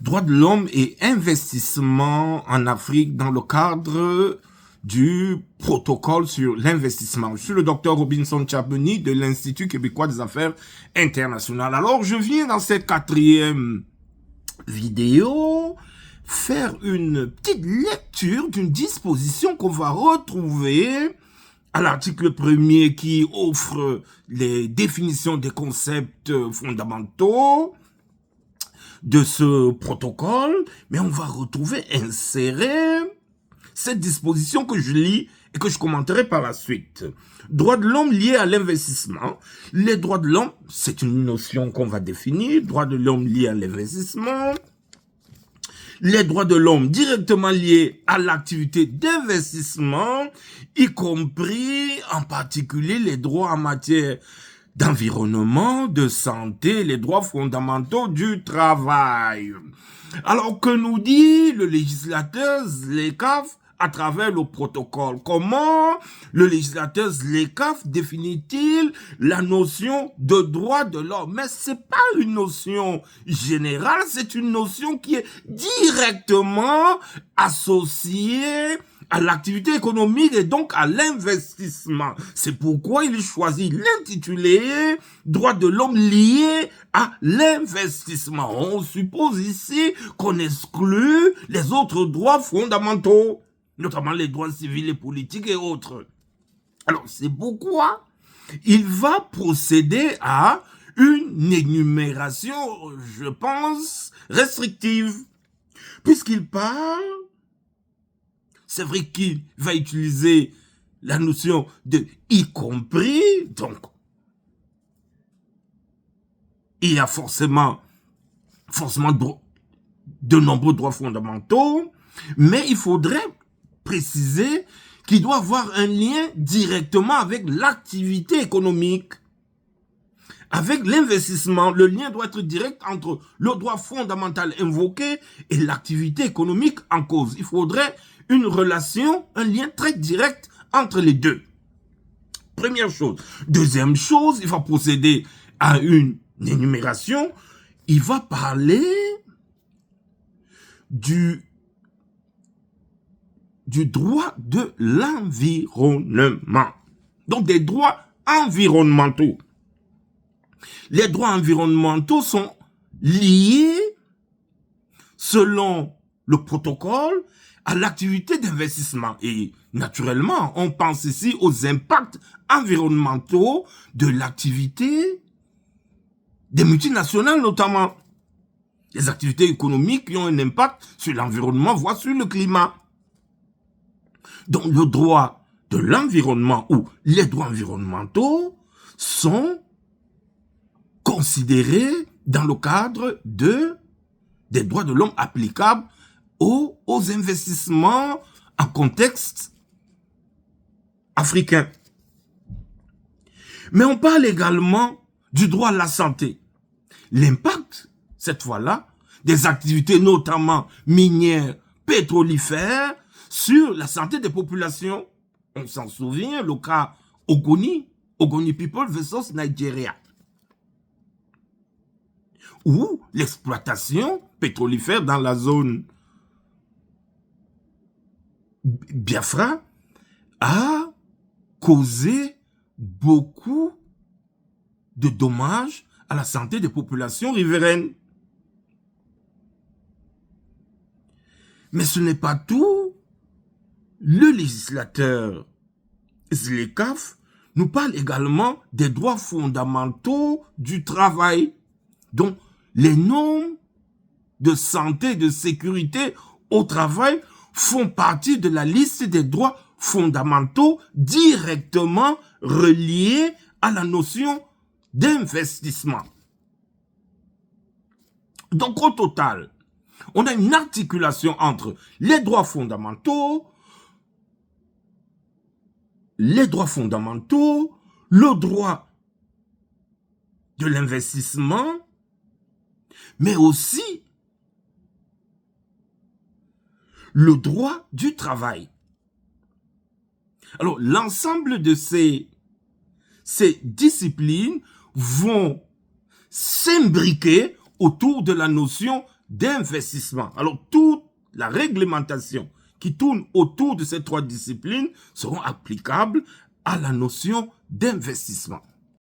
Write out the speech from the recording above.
Droits de l'homme et investissement en Afrique dans le cadre du protocole sur l'investissement. Je suis le docteur Robinson Tchabeni de l'Institut québécois des affaires internationales. Alors, je viens dans cette 4e vidéo faire une petite lecture d'une disposition qu'on va retrouver à l'article 1er qui offre les définitions des concepts fondamentaux de ce protocole, mais on va retrouver inséré cette disposition que je lis et que je commenterai par la suite. Droits de l'homme liés à l'investissement. Les droits de l'homme, c'est une notion qu'on va définir. Droits de l'homme liés à l'investissement. Les droits de l'homme directement liés à l'activité d'investissement, y compris en particulier les droits en matière d'environnement, de santé, les droits fondamentaux du travail. Alors que nous dit le législateur ZLECAf à travers le protocole? Comment le législateur ZLECAf définit-il la notion de droit de l'homme? Mais c'est pas une notion générale, c'est une notion qui est directement associée à l'activité économique et donc à l'investissement. C'est pourquoi il choisit l'intitulé « Droits de l'homme liés à l'investissement ». On suppose ici qu'on exclut les autres droits fondamentaux, notamment les droits civils et politiques et autres. Alors, c'est pourquoi il va procéder à une énumération, je pense, restrictive, puisqu'il parle. C'est vrai qu'il va utiliser la notion de « y compris », donc il y a forcément de nombreux droits fondamentaux, mais il faudrait préciser qu'il doit avoir un lien directement avec l'activité économique, avec l'investissement. Le lien doit être direct entre le droit fondamental invoqué et l'activité économique en cause. Il faudrait une relation, un lien très direct entre les deux. Première chose. Deuxième chose, il va procéder à une énumération. Il va parler du droit de l'environnement. Donc des droits environnementaux. Les droits environnementaux sont liés, selon le protocole, à l'activité d'investissement. Et naturellement, on pense ici aux impacts environnementaux de l'activité des multinationales notamment. Les activités économiques qui ont un impact sur l'environnement, voire sur le climat. Donc le droit de l'environnement ou les droits environnementaux sont considérés dans le cadre des droits de l'homme applicables aux investissements en contexte africain. Mais on parle également du droit à la santé. L'impact, cette fois-là, des activités notamment minières, pétrolifères, sur la santé des populations. On s'en souvient, le cas Ogoni People versus Nigeria, où l'exploitation pétrolifère dans la zone Biafra a causé beaucoup de dommages à la santé des populations riveraines. Mais ce n'est pas tout. Le législateur ZLECAf nous parle également des droits fondamentaux du travail, dont les normes de santé et de sécurité au travail font partie de la liste des droits fondamentaux directement reliés à la notion d'investissement. Donc au total, on a une articulation entre les droits fondamentaux, le droit de l'investissement, mais aussi le droit du travail. Alors, l'ensemble de ces disciplines vont s'imbriquer autour de la notion d'investissement. Alors, toute la réglementation qui tourne autour de ces trois disciplines seront applicables à la notion d'investissement.